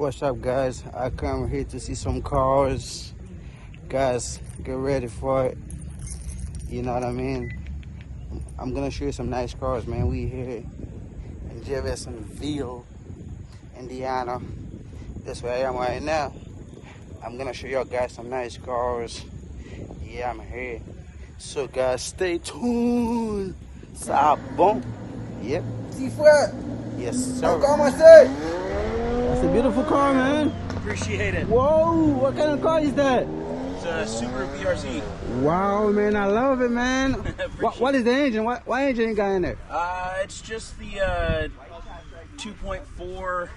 What's up, guys? I come here to see some cars. Guys, get ready for it. You know what I mean? I'm gonna show you some nice cars, man. We here in Jeffersonville, Indiana. That's where I am right now. I'm gonna show y'all guys some nice cars. Yeah, I'm here. So guys, stay tuned. Ça bon? Yep. Yes, sir. That's a beautiful car, man. Appreciate it. Whoa, what kind of car is that? It's a Subaru BRZ. Wow, man, I love it, man. what is the engine? What engine you got in there? It's just the 2.4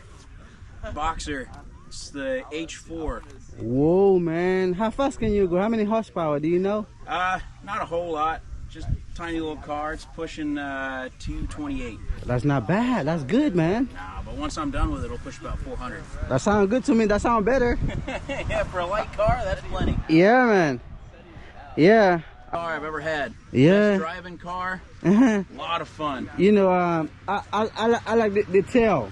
Boxer. It's the H4. Whoa, man. How fast can you go? How many horsepower, do you know? Not a whole lot. Just tiny little car. It's pushing 228. That's not bad. That's good, man. Nah, but once I'm done with it, it'll push about 400. That sounds good to me. That sounds better. Yeah, for a light car, that's plenty. Yeah, man. Yeah. Car I've ever had. Yeah. Best driving car. A lot of fun. You know, I like the tail.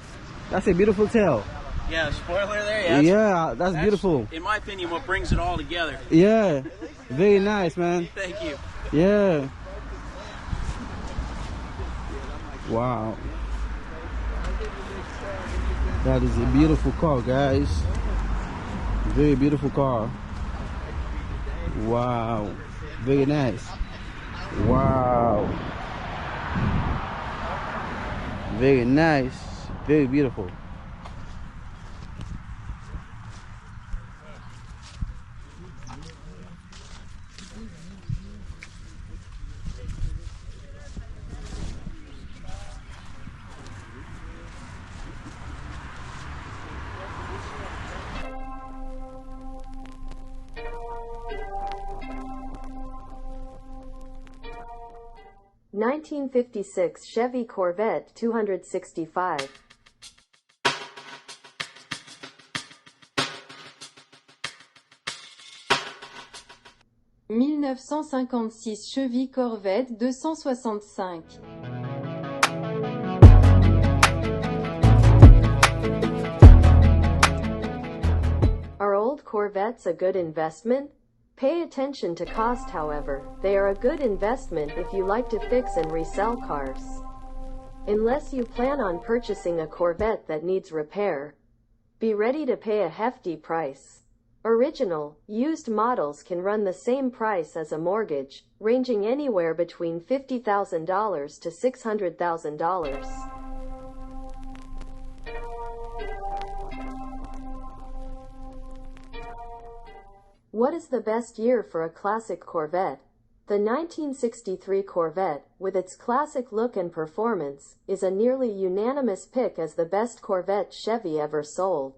That's a beautiful tail. Yeah, the spoiler there. Yeah, that's beautiful. In my opinion, what brings it all together. Yeah, very nice, man. Thank you. Yeah. Wow. That is a beautiful car, guys. Very beautiful car. Wow. Very nice. Wow. Very nice. Very beautiful. (1956) Chevy Corvette 265. (1956) Chevy Corvette 265. Are old Corvettes a good investment? Pay attention to cost, however. They are a good investment if you like to fix and resell cars. Unless you plan on purchasing a Corvette that needs repair, be ready to pay a hefty price. Original, used models can run the same price as a mortgage, ranging anywhere between $50,000 to $600,000. What is the best year for a classic Corvette? The 1963 Corvette, with its classic look and performance, is a nearly unanimous pick as the best Corvette Chevy ever sold.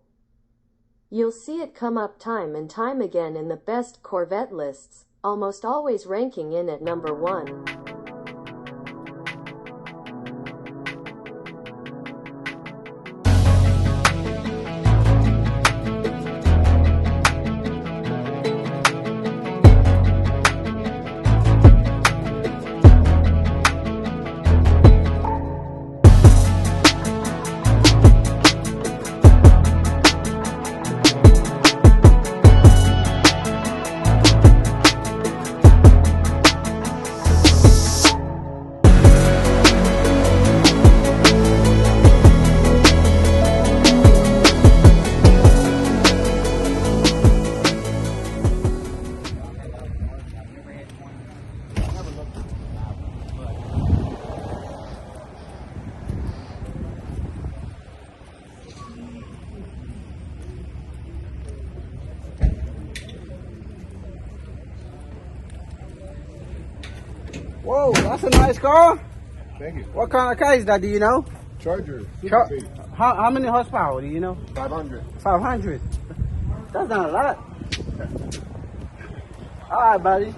You'll see it come up time and time again in the best Corvette lists, almost always ranking in at number 1. Whoa, that's a nice car. Thank you. What kind of car is that, do you know? Charger. How many horsepower, do you know? 500. 500. That's not a lot. All right, buddy.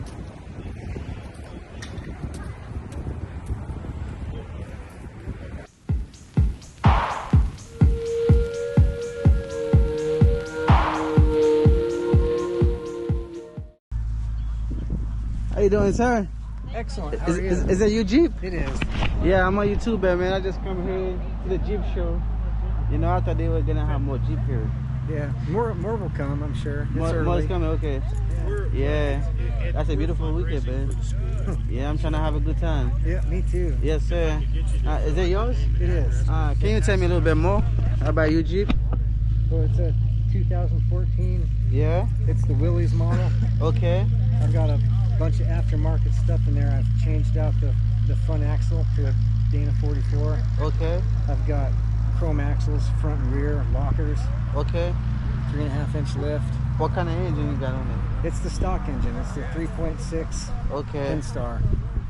How you doing, sir? Excellent. How are you? Is that your Jeep? It is. Yeah, I'm on YouTube, man. I just come here to the Jeep show. You know, I thought they were gonna have more Jeep here. Yeah, more will come, I'm sure. It's More early. is coming, okay. Yeah, that's a beautiful weekend, man. Yeah, I'm trying to have a good time. Yeah, me too. Yes, sir. Is it yours? It is. Can you tell me a little bit more about your Jeep? So it's a 2014. Yeah. It's the Willys model. Okay. I've got a bunch of aftermarket stuff in there. I've changed out the front axle to a Dana 44. Okay. I've got chrome axles, front and rear, lockers. Okay. 3.5-inch lift. What kind of engine you got on it? It's the stock engine. It's the 3.6 Okay. N-Star.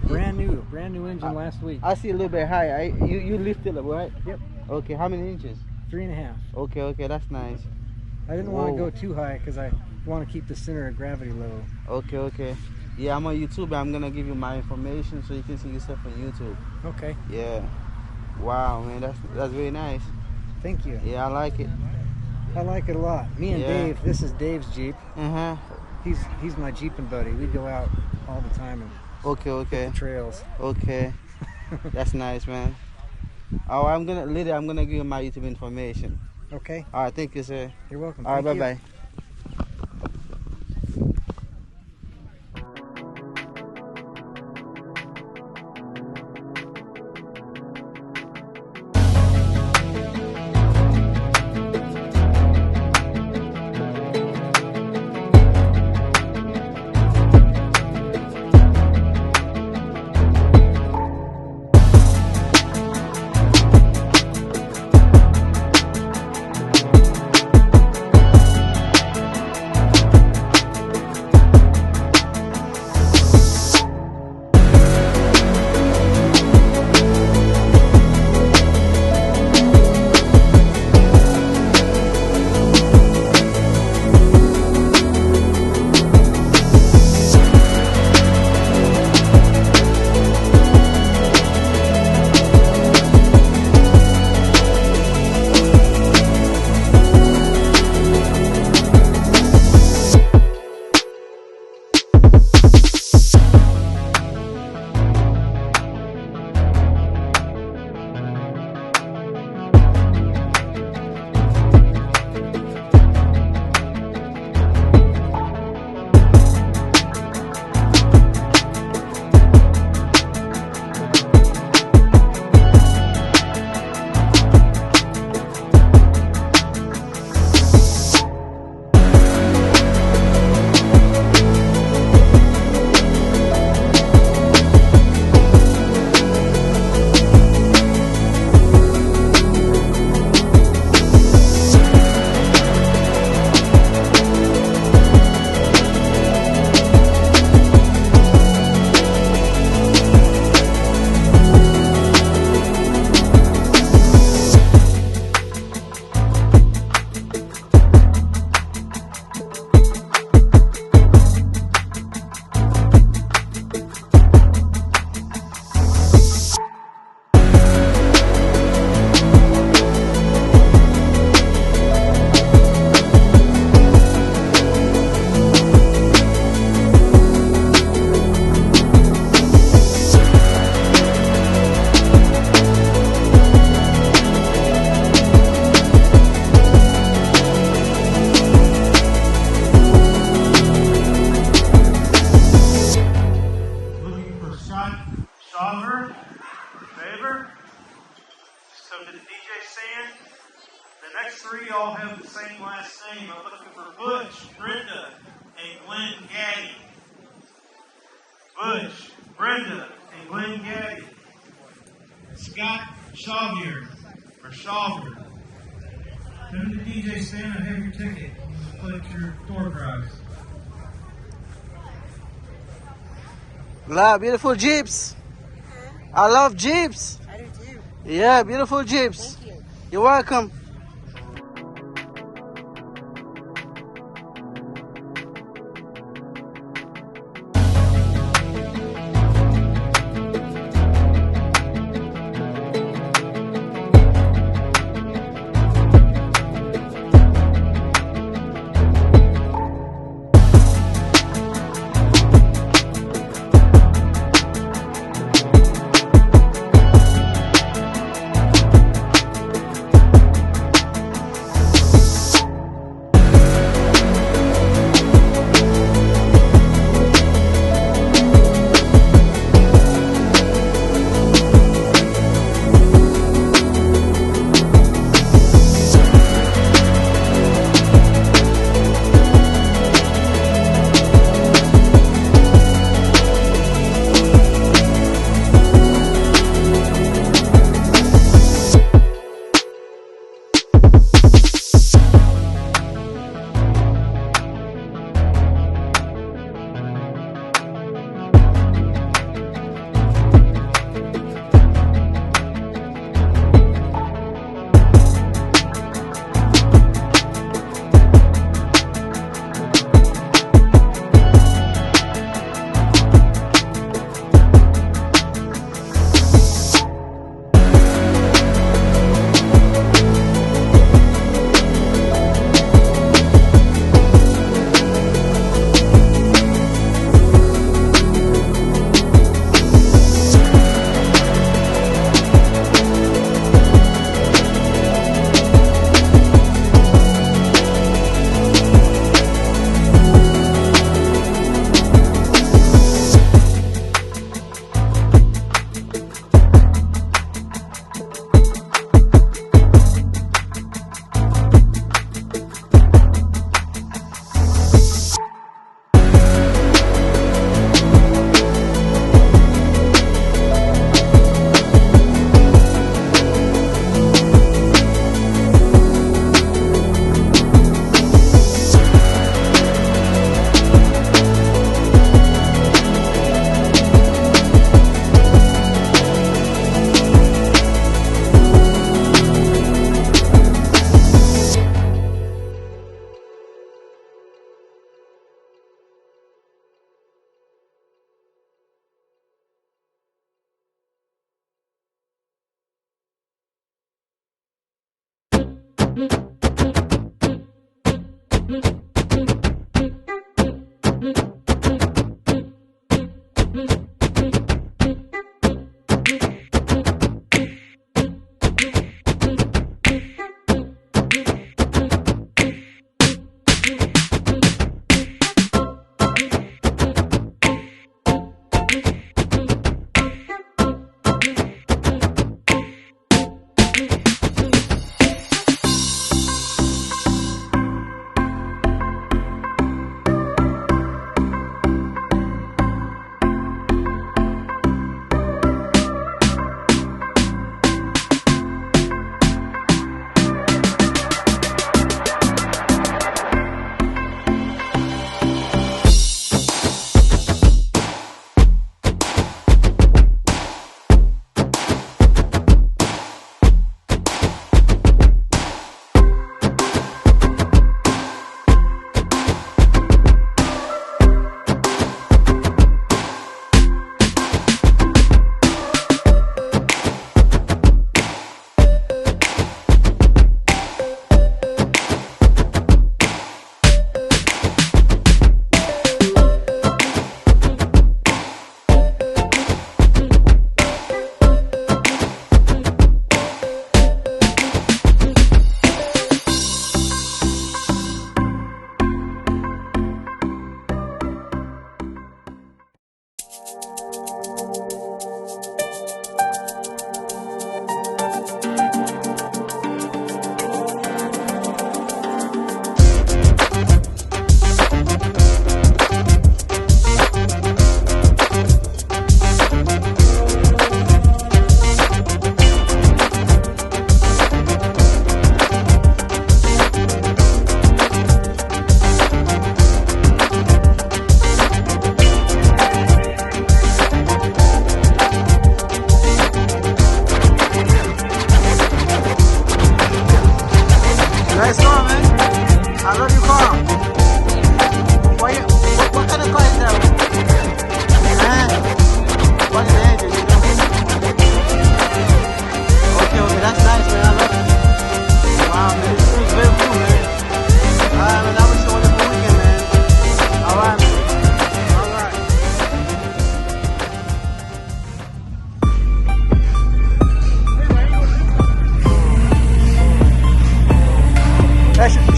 Brand new engine last week. I see a little bit high. You lifted it, right? Yep. Okay. How many inches? 3.5. Okay. That's nice. I didn't want to go too high because I want to keep the center of gravity low. Okay. Yeah, I'm on YouTube. I'm gonna give you my information so you can see yourself on YouTube. Okay. Yeah. Wow, man, that's very nice. Thank you. Yeah, I like it. I like it a lot. Me and Dave. This is Dave's Jeep. He's my Jeeping buddy. We go out all the time and Okay. hit the trails. Okay. That's nice, man. Oh, later I'm gonna give you my YouTube information. Okay. All right, thank you, sir. You're welcome. All right, Thank you. bye. three all have the same last name. I'm looking for Butch, Brenda, and Glenn Gaddy. Butch, Brenda, and Glenn Gaddy. Scott Shawvier, or Shawver. Come to the DJ stand and have your ticket. Collect your door prize. Wow, beautiful Jeeps. I love Jeeps. I do too. Yeah, beautiful Jeeps. Thank you. You're welcome.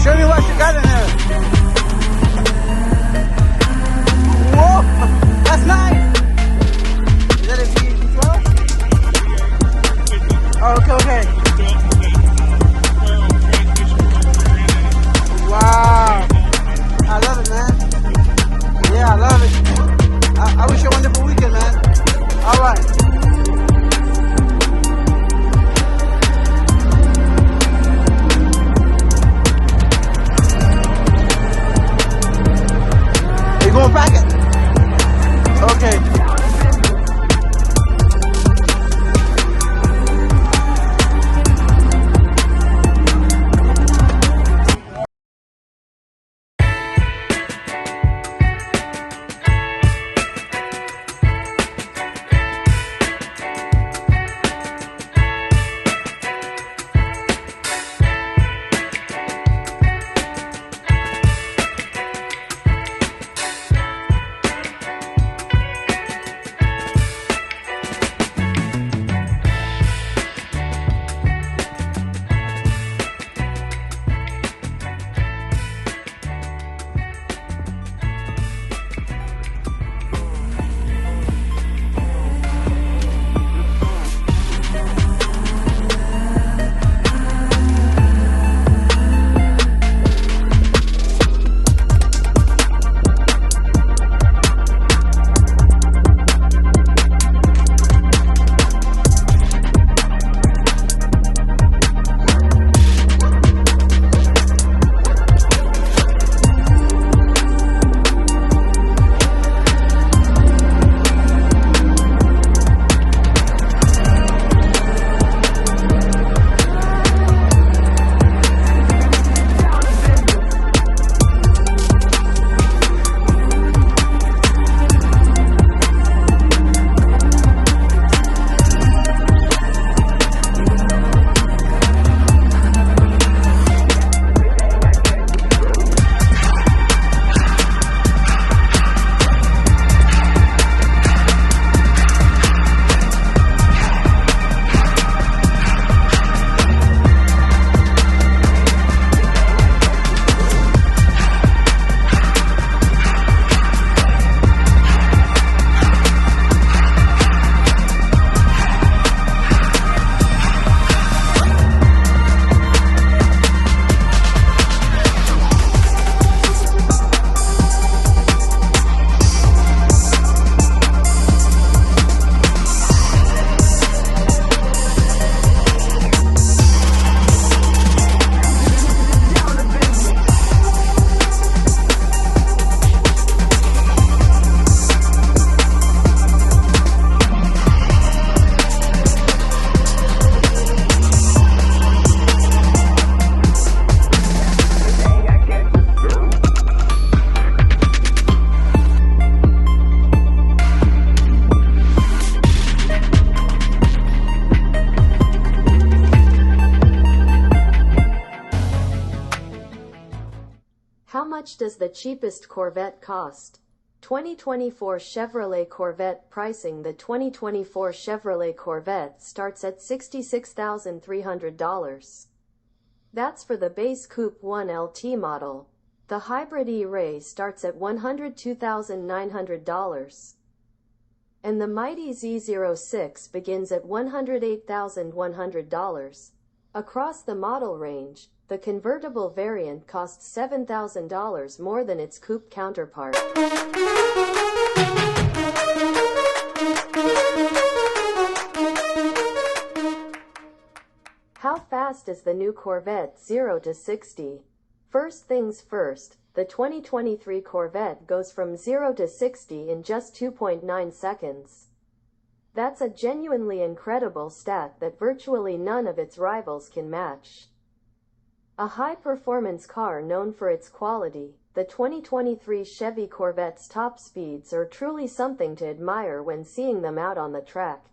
Show me what you got in there. Whoa, that's nice. Is that a V12? Oh, okay. Wow. I love it, man. Yeah, I love it. I wish you a wonderful weekend, man. All right. How much does the cheapest Corvette cost? 2024 Chevrolet Corvette pricing. The 2024 Chevrolet Corvette starts at $66,300. That's for the base Coupe 1 LT model. The Hybrid E-Ray starts at $102,900. And the mighty Z06 begins at $108,100. Across the model range, the convertible variant costs $7,000 more than its coupe counterpart. How fast is the new Corvette 0 to 60? First things first, the 2023 Corvette goes from 0 to 60 in just 2.9 seconds. That's a genuinely incredible stat that virtually none of its rivals can match. A high-performance car known for its quality, the 2023 Chevy Corvette's top speeds are truly something to admire when seeing them out on the track.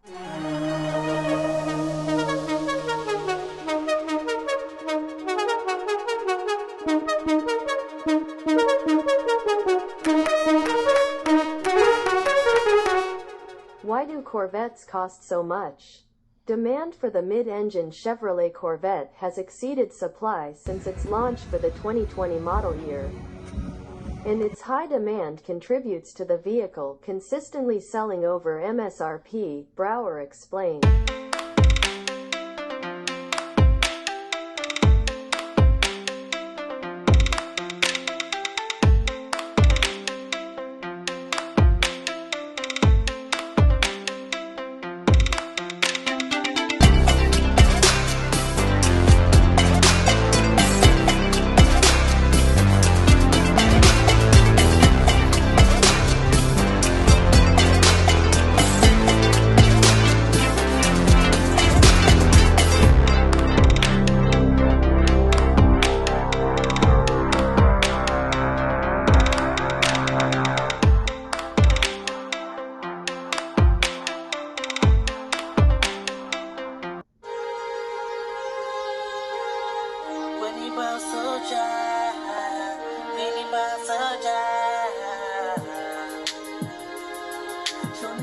Why do Corvettes cost so much? Demand for the mid-engine Chevrolet Corvette has exceeded supply since its launch for the 2020 model year. And its high demand contributes to the vehicle consistently selling over MSRP, Brower explained.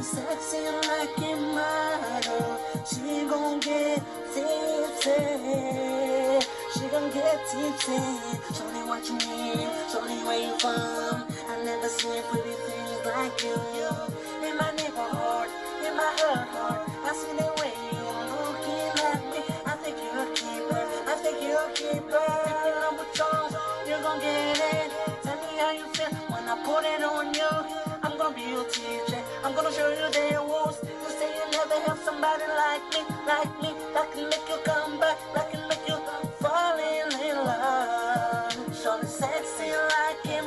Sexy like a model, she gon' get tipsy. She gon' get tipsy. Shorty, what you mean? Shorty, where you from? I never seen pretty things like you. In my neighborhood, in my heart, I see the way you looking at me. I think you're a keeper. I think you're a keeper. If you know what's wrong, you're gon' get it. Tell me how you feel when I put it on you. I'm gonna be your teacher. I'm gonna show you the rules. You say you never have somebody like me, that can make you come back, that can make you fall in love. Shorty sexy like him.